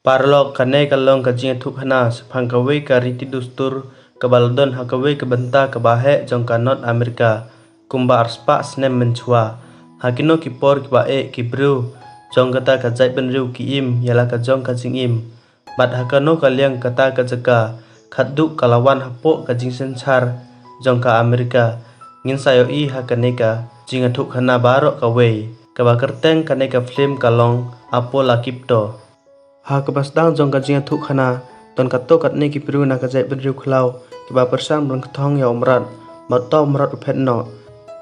Parlok kane kalong kajing thuk hana sephang kawe ka riti dustur kabaldon hakawe kabenta kabahe jong kanot Amerika kumba arspa snem menchua hakino kipor kibae kibru jong kata kajai benriu kiim yala kajong kajing im bat hakano kaliang kata kajaka khaddu kalawan hapo kajing senchar jong ka Amerika ngin sayo I hakaneka jing thuk hana baro kawe kabakerteng kaneka film kalong apo lakipto ha kabasdang jong kajing thuk khana ton kato katne ki piru na kajai benriu khlau kiba persang bron kthong ya umrat mato umrat uphetno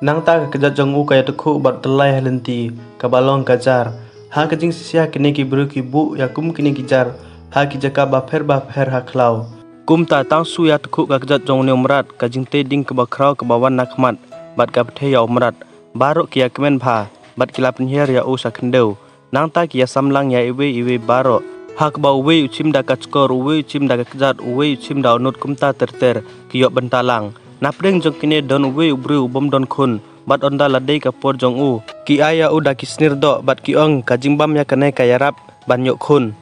nang ta kajat jong u kaya tukhu bat telai halenti kabalong kajar ha kajing sia kene ki biru ki bu ya kum kene ki jar ha ki jaka ba pher ha khlau kum ta tang su ya tukhu ka kajat jong ne umrat kajing te ding ka ba khrau ka bawan nakmat bat ka pthe ya umrat baro ki ya kemen bha bat kilap nyer ya u sakhendeu nang ta ki ya samlang ya iwe baro hak ba uwe uchim da kachkor uwe uchim da kajat uwe uchim da unut kumta terter ki yo bentalang napreng jong kine don uwe ubru bom don khun bat onda ladei ka por jong u ki aya u da kisnir do bat ki ong kajing bam ya kane kayarap ban yok khun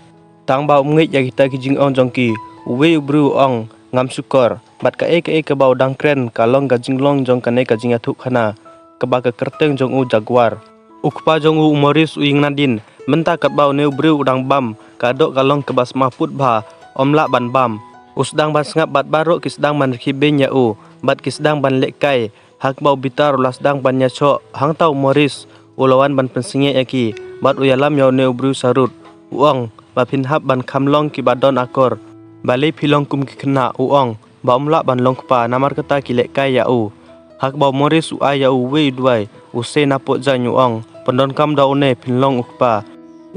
tang ba umngi ya kita ki jing ong jong ki uwe ubru ong ngam sukor bat ka ka ba dang kren kalong kajing long jong kane kajing athuk khana ka ba ka kerteng jong u jaguar ukpa jong u umoris uing nadin menta kat bau ne ubru udang bam kadok kalong kebas mahput bha omla ban bam usdang ban sngap bat baro kisdang ban khiben ya u bat kisdang ban lekai hak bau bitar ulasdang ban nya cho hang tau moris ulawan ban pensinge yaki bat uyalam ya ne ubru sarut uong ba phinhap ban khamlong ki badon akor bale philong kum ki khna uong ba omla ban longpa namar kata ki lekai ya u hak bau moris u aya u we duai use napo janyu ong pendon kam da une phinlong ukpa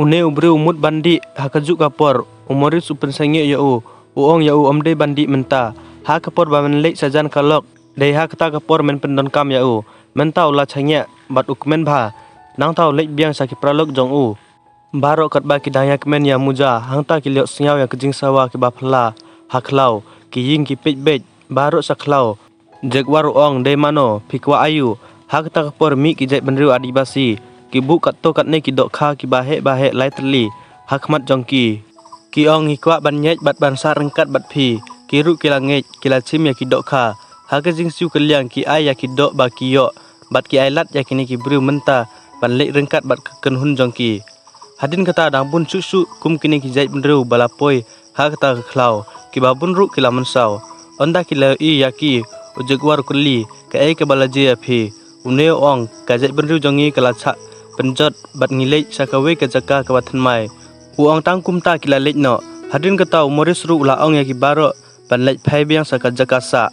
une ubru umut bandi hakajuk kapor umoris upen sange ya u uong ya u omde bandi menta ha kapor ba men lek sajan kalok dei ha kata kapor men pendon kam ya u menta ula changya bat ukmen bha nang tau lek biang saki pralok jong u baro kat ba ki daya kemen ya muja hang ta ki liok singaw ya kejing sawa ki ba phla haklau ki ying ki pej baro saklau jegwar ong de mano phikwa ayu ha kata kapor mi ki jai benriu adibasi ki bu kat to kat ne ki dok kha ki bahe lai terli hakmat jongki ki ong ikwa ban nyej bat ban sa rengkat bat phi ki ru ki langej ki la chim ya ki dok kha ha ka jing siu keliang ki ai ya ki dok ba ki yo bat ki ailat ya kini ki bru menta ban lek rengkat bat ken hun jongki hadin kata dang bun susu kum kini ki jai benru balapoi ha kata khlau ki babun ru ki la mensau onda ki la I ya ki ujegwar kuli ka ai ke balaje ya phi une ong ka jai benru jongi kala cha penjot bat ngilej sakawe ke jaka ke bathan mai uang tang kumta kila lej no hadin kata umoris ru ula ong ya ki baro ban lej phai biang saka jaka sa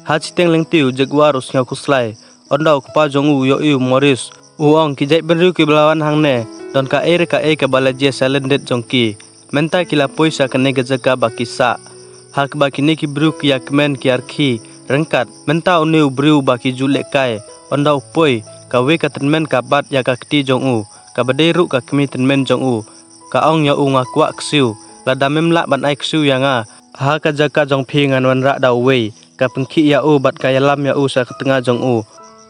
ha chiteng lengtiu jegwar usnya kuslai onda ukpa jongu yo I umoris uong ki jai benru ki belawan hangne don ka ke balaje salendet jongki menta kila poisa kene ke jaka bakisa hak bakine ki bru ki yakmen ki arkhi rengkat menta une ubru baki julek kai onda upoi kawe ka tenmen ka bat ya ka kti jong u ka baderu ka kmi tenmen jong u ka ong ya u nga kwa ksiu la damem la ban ai ksiu ya nga ha ka jaka jong phi ngan wan ra da we ka pengki ya u bat ka yalam ya u sa ketengah jong u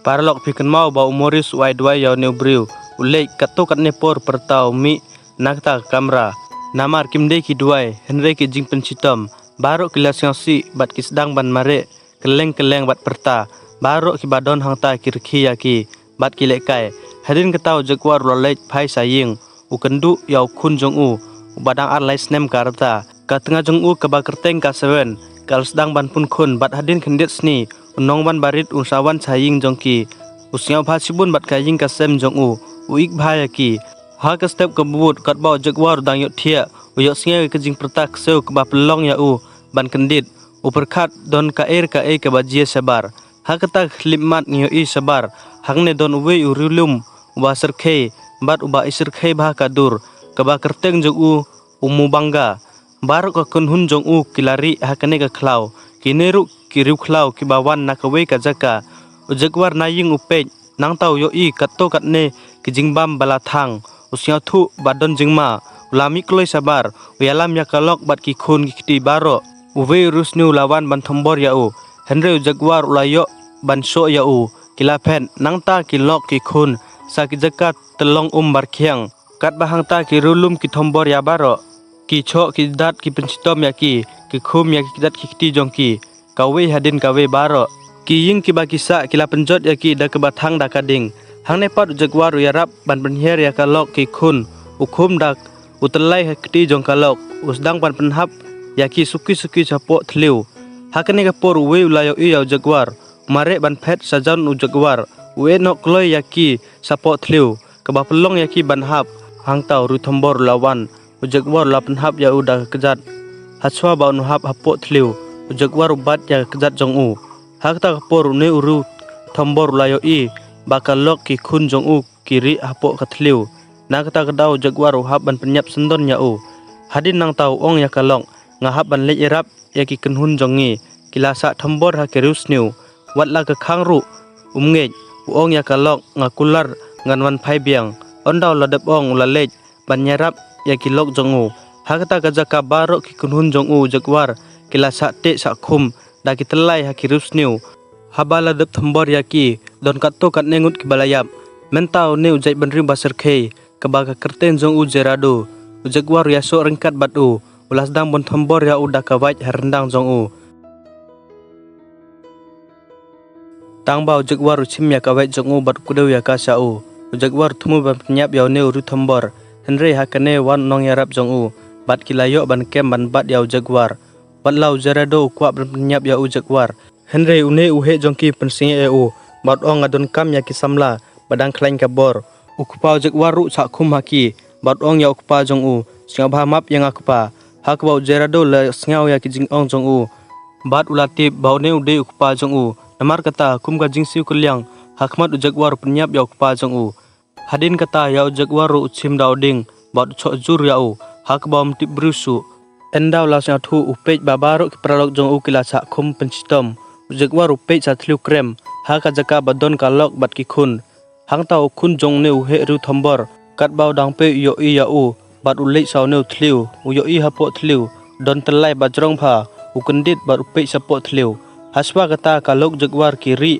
parlok phi kan mau ba umoris wai dwai ya ne briu ulek kato kat ne por pertau mi nakta kamera namar kimde ki duai henre ki jing pensitom baro kilas yang si bat kisdang ban mare keleng bat perta baro ki badon hangta kirkhi ya ki bat ki lekai hadin ketau jekwar lolej phai saying ukendu yau khun jong u badang ar lai snem karta ka tengah jong u ka ba kerteng ka seven kal sedang ban pun khun bat hadin khendet sni unong ban barit usawan saying jongki usiau pha sibun bat kaying ka sem jong u uik bhaya ki ha ka step ka bubut kat bau jekwar dang yo thia uyok singe ka jing pertak seu ka ba pelong ya u ban kendit uperkhat don ka ka bajie sabar ha kata khlimmat ngiyo I sabar hangne don uwe urulum uba serkhe bat uba isirkhe bha kadur kaba kerteng jong u umu bangga bar ka kunhun jong u kilari hakane ka khlau kineru kiriu khlau ki bawan nakawe ka jaka ujegwar naying upej nang tau yo I katto katne ki jingbam balathang usnya thu badon jingma ulami kloi sabar uyalam ya kalok bat ki khun ki kti baro uwe rusnu lawan ban thombor ya u henre ujegwar ulayo banso ya u kilapen nangta kilok ki khun sa ki jaka telong barkhiang kat bahang ta ki rulum ki thombor ya baro ki chok ki dat ki pencitom ya ki khum ya ki dat ki kiti jong ki kawe hadin kawe baro ki ying ki ba kisa kila penjot ya ki da ke bathang da kading hang ne pat jagwar ya rap ban penher ya kalok ki khun ukhum dak utelai kiti jong kalok usdang pan penhap ya ki suki chapo thliu hakane ka por we ulayo ya jagwar mare ban phet sajan u jagwar we nok loy ya ki sapo thliu ka ba pelong ya ki ban hap hang tau ru thombor lawan ujagwar lapan hap ya udah kejat haswa ba nu hap hapo thliu ujagwar ubat ya kejat jong u hak ta kapor ne uru thombor layo i bakalok ki khun jong u kiri hapo kathliu na kata kedau jagwar hap ban penyap sendon ya u hadin nang tau ong ya kalong ngahap ban le irap ya ki kenhun jongi kilasa thombor ha kerus niu watla ke khangru umnge ong ya kalok ngakular nganwan phai biang ondau ladep ong ulalej ban nyarap ya kilok jongu hakata kajaka barok ki kunhun jongu jagwar kila sakte sakhum da kitelai hakirus niu habala dep thambor ya ki don katto kat nengut ki balayap mentau niu jai benri basar khe kabaga kerten jongu jerado jagwar ya so rengkat batu ulas dang bon thambor ya uda kawaj herendang jongu tangbau jagwar chim ya kawaj jongu bat kudau ya kasau jagwar thumu ban penyap ya niu ru thambor Henry hakane wan nong yarap jong u bat kilayo ban kem ban bat yau jagwar bat lau jarado kwa bernyap yau jagwar Henry une uhe jongki pensing eu bat ong adon kam ya kisamla badang klain kabor ukpa jagwar ru sakhum haki bat ong ya ukpa jong u singabha map yang akpa hakbau jarado la singau ya ki jing ong jong u bat ulati baune ude ukpa jong u namar kata kum ga jingsiu kulyang hakmat jagwar penyap ya ukpa jong u hadin kata yau jagwaru uchim dauding bat chok jur yau hak bom tip brusu endau lasnya thu upej babaro ki pralok jong u kila sak khum pencitom jagwaru upej sa thliu krem haka jaka badon kalok bat ki khun hang tau khun jong ne uhe ru thombor kat bau dang pe yo i yau bat ulei saw ne thliu u yo i hapo thliu don telai bajrong pha ukendit bat upej sapo thliu haswa kata kalok jagwar kiri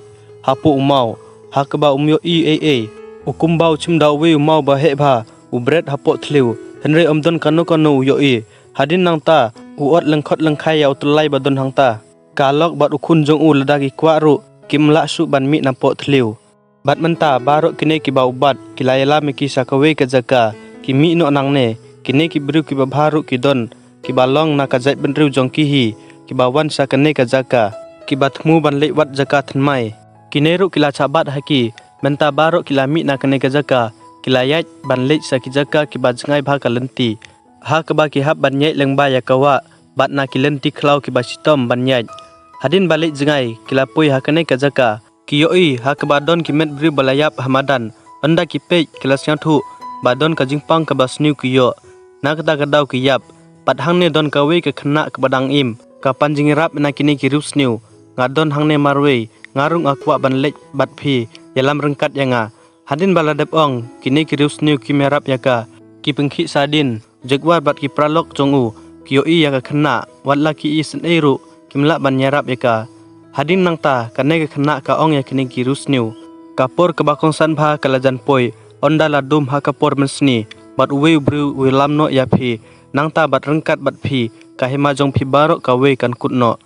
hapo umau hak ba umyo i ukumbau chimdau we mau ba he bha ubret hapo thliu Henry omdon kanu yo i hadin nang ta uot lengkhot lengkhai yau tulai badon hang ta kalok bat ukhun jong u ladagi kwaru kimla su ban mi napo thliu bat menta barok kine ki bau bat kilayala mi ki sakawe ka jaka ki mi no nang ne kine ki bru ki babharu ki don ki balong na ka jai benriu jong ki hi ki bawan sakane ka jaka ki bathmu ban le wat jaka thnmai kineru kila chabat haki menta barok kilami na kene kajaka kilayat ban lej saki jaka ki bajngai bha kalenti ha ka ba ki hab ban nyai lengba ya kawa bat na kilenti khlau ki basitom ban nyai hadin balik jengai kilapui ha kene kajaka ki yoi ha ka badon ki met bri balayap hamadan anda ki pej kilasnya thu badon ka jingpang ka basniu ki yo na kata kadau ki yap pat hang ne don ka we ka khna ka badang im ka panjingirap na kini ki rusniu ngadon hang ne marwe ngarung akwa ban lej bat phi yalam rengkat yanga hadin baladep ong kini kirus niu kimerap yaka ki pengki sadin jagwar bat ki pralok jongu ki yoi yaka khna watla ki isen eru kimla ban nyarap yaka hadin nang ta kane ka khna ka ong ya kini kirus niu kapor ka bakong san bha kalajan poi onda la dum ha kapor mensni bat uwe bru wilam no ya phi nang ta bat rengkat bat phi ka hema jong phi barok ka we kan kutno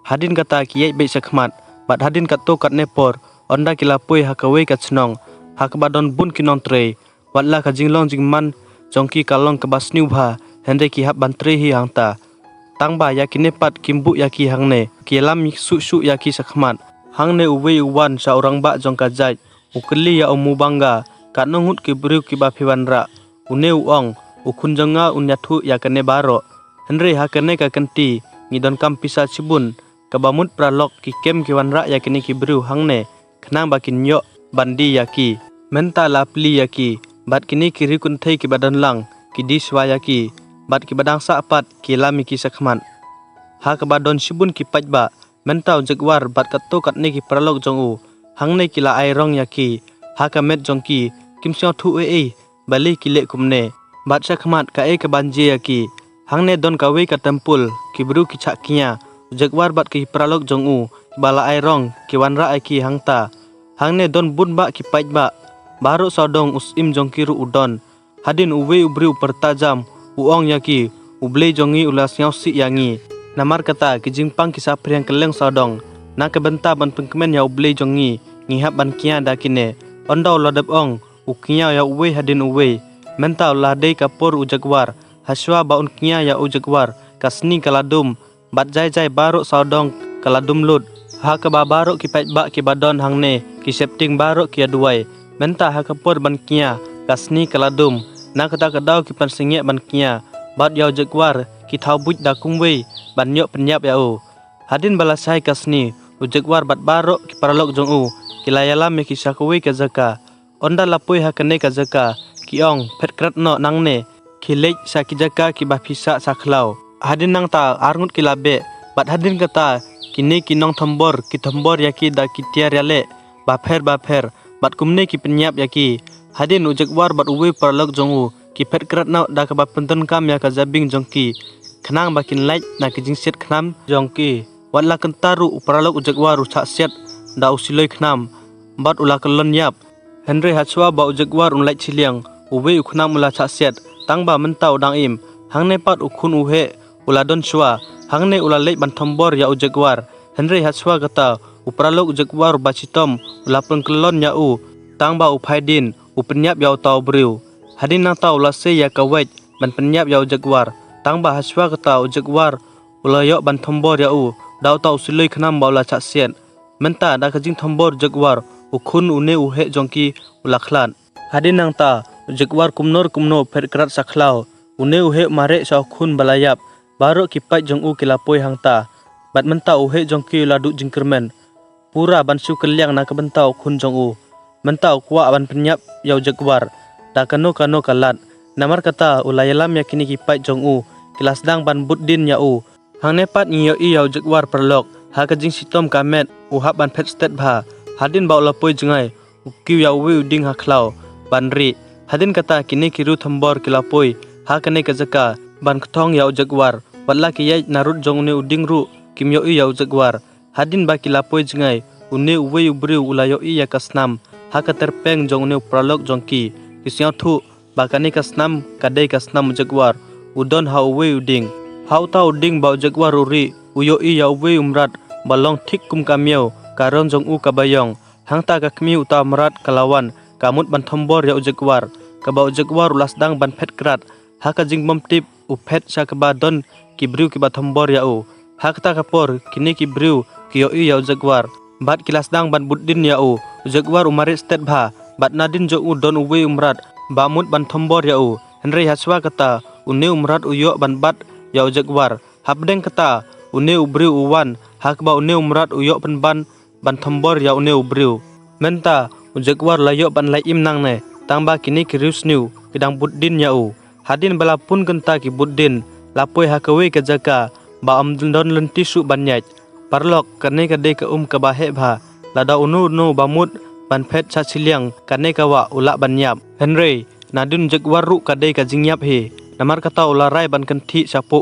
hadin kata ki yai be sakhmat bat hadin kato kat nepor onda kilapui hakawe kat senong hakbadon bun kinon tre watla ka jinglong jingman jongki kalong ke basniu bha hende ki hab bantre hi hangta tangba yakine pat kimbu yaki hangne kilam su yaki sakhmat hangne uwe uwan sa orang ba jong ka jai ukli ya omu bangga kanongut ki bru ki ba phiwanra une uong ukhun jonga unyathu yakane baro henre hakane ka kenti ngidon kam pisa sibun kabamut pralok ki kem ki wanra yakini ki bru hangne khnang bakin yo bandi yaki menta lapli yaki bat kini kiri kun thei ki badan lang ki diswa yaki bat ki badang sa apat ki lami ki sakhman ha ka badon sibun ki pajba mentau jagwar bat katto katne ki pralok jongu hangne ki la airong yaki ha ka met jongki kimsyo thu bali ki le kumne bat sakhmat ka ka banje yaki hangne don ka we ka tempul ki bru ki chaknya jagwar bat ki pralok jongu bala airong ki wanra ki hangta hangne don bun ba ki pajba baru sodong usim jongki ru udon hadin uwe ubri pertajam uong yaki ublei jongi ulas nyau si yangi. Namar kata kijingpang kisah priang keleng sodong. Na kebenta ban pengkemen ya ublei jongi ngihap ban kia dakine. Onda uladap ong ukia ya uwe hadin uwe. Menta uladai kapur ujagwar. Haswa baun kia ya ujagwar. Kasni kaladum. Bat jai baruk sodong kaladum lud. Ha keba baruk ki pait bak ki badon hangne ki septing baruk ki aduai. Menta ha kapur ban kia kasni kaladum. Na kata kadau ki pan singek ban kia. Bat yau jagwar ki thau buj da kumwei ban nyok penyap yau. Hadin balasai kasni ujagwar bat baruk ki paralok jong u ki layalam ki sakwe ka zaka. Onda lapui ha kene ka zaka ki ong phet krat no nangne ki lej sa ki jaka ki bapisa saklau. Hadin nang ta arngut ki labe bat hadin kata kini kinong thambor ki thambor yaki da ki tiar yale bapher bat kumne ki penyap yaki. Hadin ujagwar bat uwe paralok jong u ki phet krat no da ka bapenten kam ya ka zabing jongki. Khnang bakin lej na ki jingset khnam jongki. Watla kentaru uparalok ujagwar usak set da usiloi khnam bat ula kelon yap. Henry hatswa ba ujagwar unlai chiliang uwe ukhnam ula sak set tangba mentau dang im. Hangne pat ukhun uhe uladon chua hangne ula lej ban thambor ya ujagwar. Henry hatswa kata uparalok ujagwar bacitom ula pengkelon ya u tangba upaidin upenyap ya tau briu. Hadin nang tau ula se ya kawet ban penyap ya ujagwar. Tangba hatswa kata ujagwar ula yok ban thambor ya u dau tau siloi khnam ba ula sak set. Menta da kajing thambor jagwar ukhun une uhe jongki ula khlan. Hadin nang ta ujagwar kumno phet krat saklau une uhe mare sa khun balayap baru kipai jong u kilapoi hangta. Bat menta uhe jongki ula duk jingkermen. Pura ban su keliang na kebentau khun jong u. Mentau kuak ban penyap yau jagwar. Da kano kalat. Namar kata ulayalam yakini kipai jong u kilasdang ban buddin ya u. Hang nepat ngiyo yau jagwar perlok. Ha kajing sitom kamet uhap ban pet stet bha. Hadin bau lapoi jengai ukiu ya uwe uding haklau ban ri. Hadin kata kini kiru thambor kilapoi ha kene kazaka ban kthong yau jagwar. Watla ki yai narut jong ne uding ru kimyo yau jagwar. Hadin ba kilapoi jengai une uwe ubriu ulayo ya kasnam. Ha katerpeng jong ne pralok jongki kisyau thu bakani kasnam kadai kasnam jagwar. Udon ha uwe uding. Hau tau uding bau jagwar uri uyo ya uwe umrat balong thik kum kamyo karon jong u kabayong. Hangta kakmi uta merat kalawan kamut ban thambor ya ujagwar. Kabau jagwar ulasdang ban phet krat. Ha kajing bomtip uphet sa kabadon kibriu kiba thambor ya u. Hakta kapor kini kibriu kiyo ya ujagwar. Bat kilasdang ban buddin ya u. Ujagwar umarit stet bha. Bat nadin jo u don uwe umrat bamut ban thambor ya u. Henry haswa kata une umrat uyo ban bat ya ujagwar. Hapdeng kata une ubriu uwan. Hakba une umrat uyo penban ban thambor ya une ubriu. Menta ujagwar layo ban laim nang ne tangba kini kirius niu kidang buddin ya u. Hadin balapun kenta ki buddin lapoi hakawe ke jaka ba amdon lenti su banyaj. Parlok kane kade ke kabahe bha lada unu bamut ban phet sa siliang kane kawa ula banyap. Henry nadun jagwar ru kade ka jingyap he. Namar kata ularai ban kenti sapo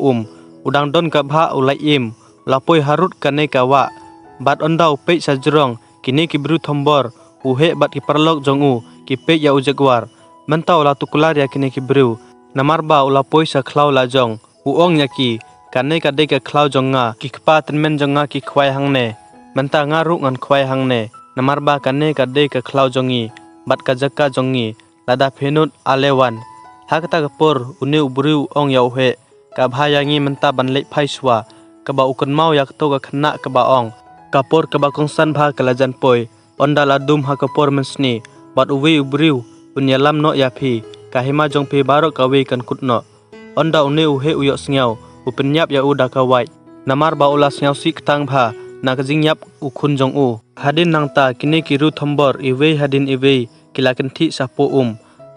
udang don ka bha ulaim lapoi harut kane kawa. Bat ondau pej sajrong kini kibru thambor uhe bat ki parlok jong u ki pej ya ujagwar. Mentau la tukular ya kini kibru. Namar ba ulapoi sa khlau la jong uong yaki kane kade ka khlau jonga ki kpa tenmen jonga ki khwai hangne. Menta ngaru ngan khwai hangne. Namar ba kane kade ka khlau jongi bat ka jaka jongi lada phenut alewan. Hakta kapur une ubru ong ya uhe ka bhayangi menta ban lek phai swa kaba ukun mau yak to ka khna kaba ong kapur kaba kongsan bha kalajan poi onda ladum ha kapur mensni bat uwe ubriu unyalam no yapi kahima jong pe baro kawe kan kutno onda une uhe uyok singyau upenyap ya uda kawai. Namar ba ulas nyau si ktang bha na kajingyap ukhun jong u. Hadin nang ta kini kiru thambor iwe hadin iwe kilakenti sapo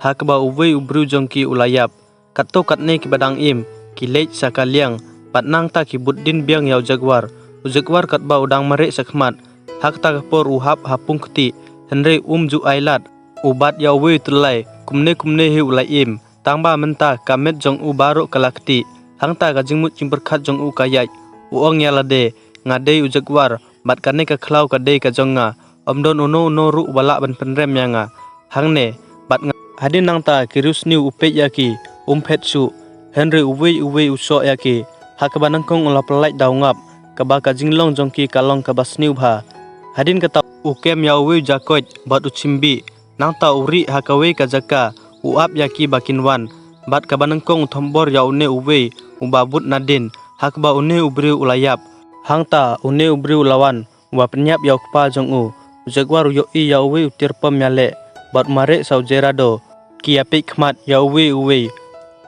hakba uwe ubru jongki ulayap katto katne ki badang im kilej sakaliang patnang ta ki buddin biang yau jagwar. Ujagwar katba udang mare sakmat hakta kapor uhap hapung kti henry ju ailat ubat yau we tulai kumne hi ulaim tangba menta kamet jong u baro kalakti hangta gajingmut cimperkhat jong u kayaj uong yalade ngade ujagwar bat kane ka khlau kade ka jonga omdon uno ru bala ban penrem yanga hangne bat hadin nang ta kirus niu upej yaki phet su Henry uwe usok yaki hakaba nangkong ulah pelai daungap kaba kajinglong jongki kalong kaba sniu bha hadin kata ukem ya uwe jakoj bat uchimbi nang ta uri hakawe kajaka uap yaki bakinwan bat kaba nangkong thombor ya une uwe ubabut nadin hakba une ubri ulayap hangta une ubri ulawan wa penyap ya ukpa jongu jagwar yo I ya uwe utirpam yale bat mare saujerado ki apik khmat ya uwe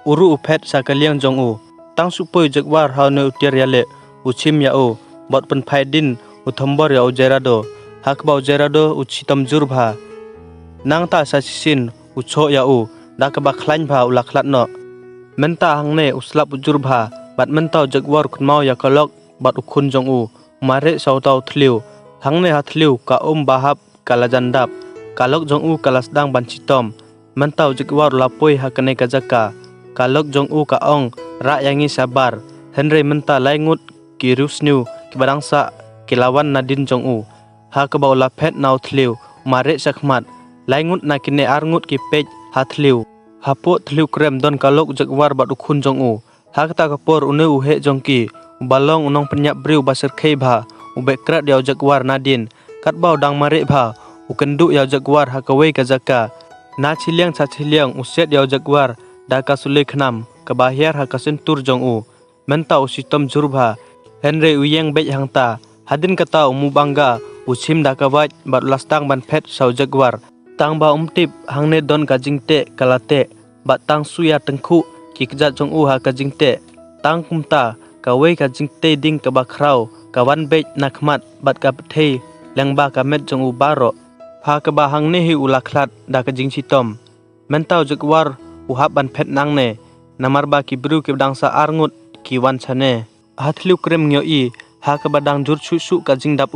uru upet sakaliang jongu tang supoi jagwar haune utir yale uchim ya o bat pen phaidin uthombor ya ujerado hakba ujerado uchitam jurbha nang ta sasisin ucho ya o dakaba khlain bha ulaklat no menta hangne uslap ujurba bat mentau jagwar kunmau ya kalok bat ukhun jong u mare sautau thliu hangne hathliu ka bahap kala jandap kalok jong u kalasdang bancitom mentau jagwar lapoi hakane kajaka kalok jong u ka ong ra yangi sabar Henry menta laingut ki rusniu ki badangsa kilawan nadin jong u ha ka baula phet nau thliu mare sakmat laingut nakine arngut ki pej hathliu hapo thliu krem don kalok jagwar bat ukhun jong u hakta kapor une uhe jongki balong unong penyap briu basir khei bha ubekrat yaw jagwar nadin katbau dang mare bha ukendu yaw jagwar hakawe kajaka na chiliang uset yaw jagwar daka sule khnam kabahiar hakasentur jong u menta usitom jurba Henry uyeng bej hangta hadin kata umubangga usim dakawaj bat lastang ban phet sau jagwar tang ba umtip hangne don kajingte kalate bat tang suya tengku kikjat jong u ha kajingte tang kumta kawe kajingte ding kabakhrau kawan bej nakmat bat kapthei lengba kamet jong u baro ha kaba hangne hi ulaklat da kajing sitom mentau jagwar uhap ban phet nangne namarba kibru kibdangsa arngut kiwan chane hathliu krem ngyo I ha kabadang jur su kajing dap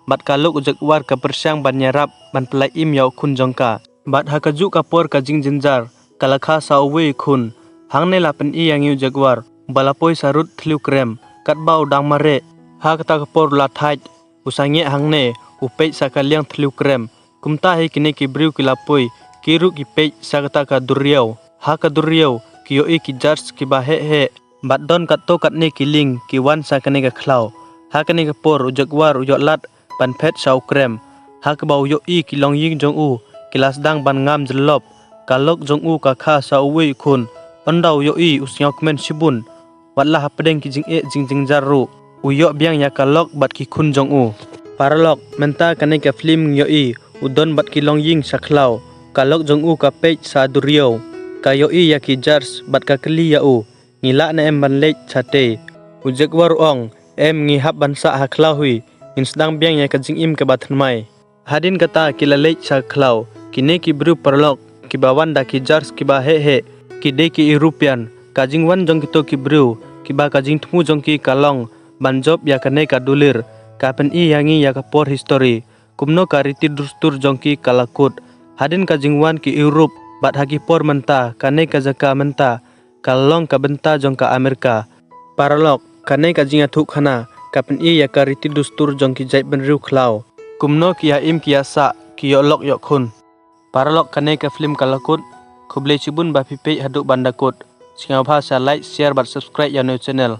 bat kalok jagwar ka persyang ban nyarap ban pelai im yaw khun jongka bat hakaju kapor kajing jinjar kalakha sauwe khun hangne lapen I yang yu jagwar balapoi sarut thliu krem katbau dang mare ha kata kapor lathaj usange hangne upej sakaliang thliu krem kumta he kine kibriu kilapoi kiru ki pej sakata ka duriau ha ka duriau kiyo I ki jars ki ba he bat don katto katne kiling kiwan sakane ka khlau ha kane kapor ujagwar ujotlat ban phet sau krem ha ka bau yo I kilong ying jong u kilasdang ban ngam jelop kalok jong u ka kha sauwe khun ondau yo I usyok men sibun watla hapdeng ki jing jaru uyo biang ya kalok bat ki khun jong u paralok menta kane ka film yo I udon bat ki long ying saklau kalok jong u ka pej sa duriau ka yo I ya ki jars bat ka kli ya u ngila na em ban lech chate ujagwar ong em ngi hap ban sa haklau hui insdang biang ya ka jing im ka bathnmai hadin kata kilalech sa khlau kine ki bru parlok ki bawan da ki jars ki ba he ki de ki European kajing wan jong kito ki bru ki ba kajing thmu jong ki kalong banjob ya kane ka dulir kapen I yangi ya ka por history kumno ka riti dustur jong ki kalakut hadin kajing wan ki Europe bat haki por menta kane ka jaka menta kalong ka benta jong ka Amerika paralok kane kajing athuk khana kapen I ya ka riti dustur jong ki jai ben riu khlau kumno ki ya im ki asa ki yolok yok khun paralok kane ka film kalakut khuble chibun ba pipe haduk bandakut singau bha sa like share bat subscribe ya new channel